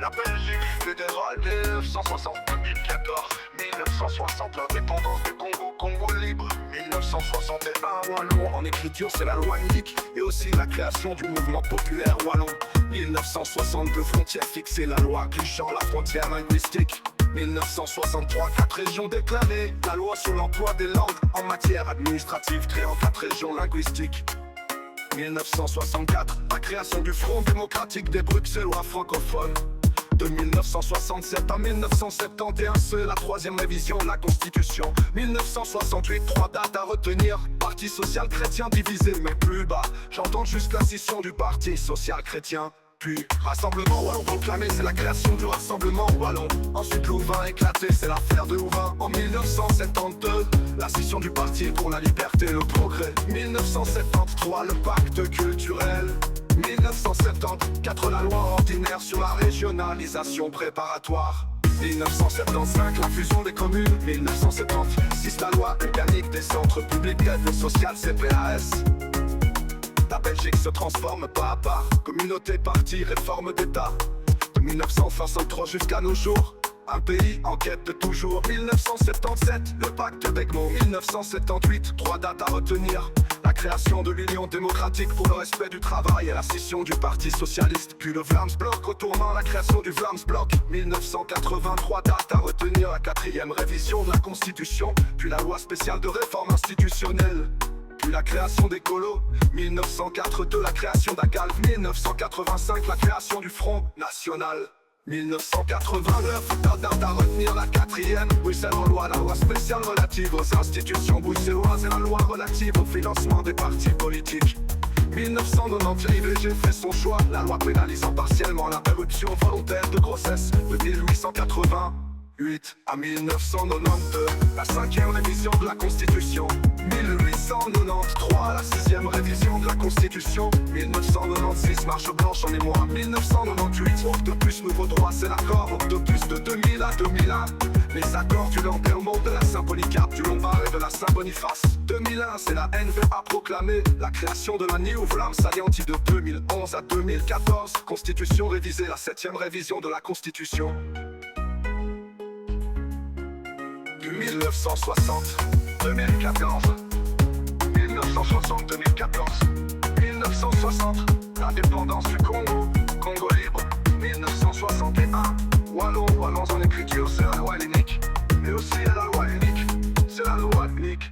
La Belgique fédérale 1960-2014, 1960 l'indépendance du Congo, Congo libre, 1961 Wallon. En écriture c'est la loi unique et aussi la création du mouvement populaire Wallon. 1962 frontières fixées, la loi clichant la frontière linguistique. 1963 4 régions déclarées, la loi sur l'emploi des langues en matière administrative créant 4 régions linguistiques. 1964 la création du Front démocratique des Bruxellois francophones. De 1967 à 1971, c'est la 3e révision de la Constitution. 1968, 3 dates à retenir. Parti social chrétien divisé mais plus bas. J'entends juste la scission du Parti social chrétien. Puis Rassemblement Wallon proclamé, c'est la création du Rassemblement Wallon. Ensuite Louvain éclaté, c'est l'affaire de Louvain. En 1972, la scission du Parti pour la liberté et le progrès. 1973, le pacte culturel. 1974, la loi ordinaire sur la régionalisation préparatoire. 1975, la fusion des communes. 1976, la loi organique des centres publics d'aide sociale CPAS. La Belgique se transforme pas à pas, communauté, parti, réforme d'État. De 1963 jusqu'à nos jours, un pays en quête de toujours. 1977, le pacte d'Egmont. 1978, 3 dates à retenir. La création de l'Union démocratique pour le respect du travail et la scission du Parti socialiste. Puis le Vlaams Bloc retournant la création du Vlaams Bloc. 1983 dates à retenir, la 4e révision de la Constitution. Puis la loi spéciale de réforme institutionnelle. Puis la création des colos. 1982 la création d'AGAL. 1985 la création du Front National. 1989, date à retenir, la 4e. Bruxelles en loi, la loi spéciale relative aux institutions bruxelloises et la loi relative au financement des partis politiques. 1990, l'IVG fait son choix, la loi pénalisant partiellement l'interruption volontaire de grossesse. De 1888 à 1992, la 5e révision de la Constitution. 1893, la 6e révision de la Constitution. 1996, marche blanche en mémoire. 1998, Octopus nouveau droit, c'est l'accord Octopus de 2000 à 2001. Les accords du Landermont, de la Saint-Polycarpe, du Lombard et de la Saint-Boniface. 2001, c'est la NVA proclamée, la création de la New Vlaams Alliantie de 2011 à 2014. Constitution révisée, la 7e révision de la Constitution. Du 1960, 2014. 1960, 2014. 1960, l'indépendance du Congo, Congo libre. 1961, Wallon, Wallons en écriture, c'est la loi unique. Mais aussi la loi unique, c'est la loi unique.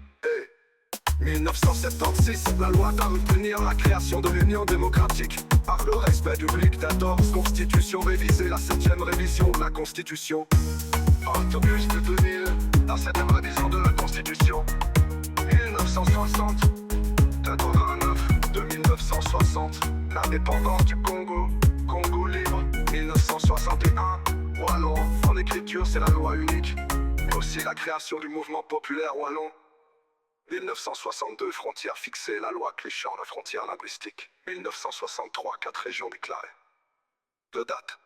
1976, la loi à retenir, la création de l'Union démocratique. Par le respect du dictateur, Constitution révisée, la 7e révision de la Constitution. Octopus de 2000, la 7e révision de la Constitution. 1960, 89, 2960, l'indépendance du Congo, Congo libre. 1961, Wallon, en écriture c'est la loi unique, mais aussi la création du mouvement populaire Wallon. 1962, frontières fixées, la loi clichant la frontière linguistique. 1963, 4 régions déclarées. De date.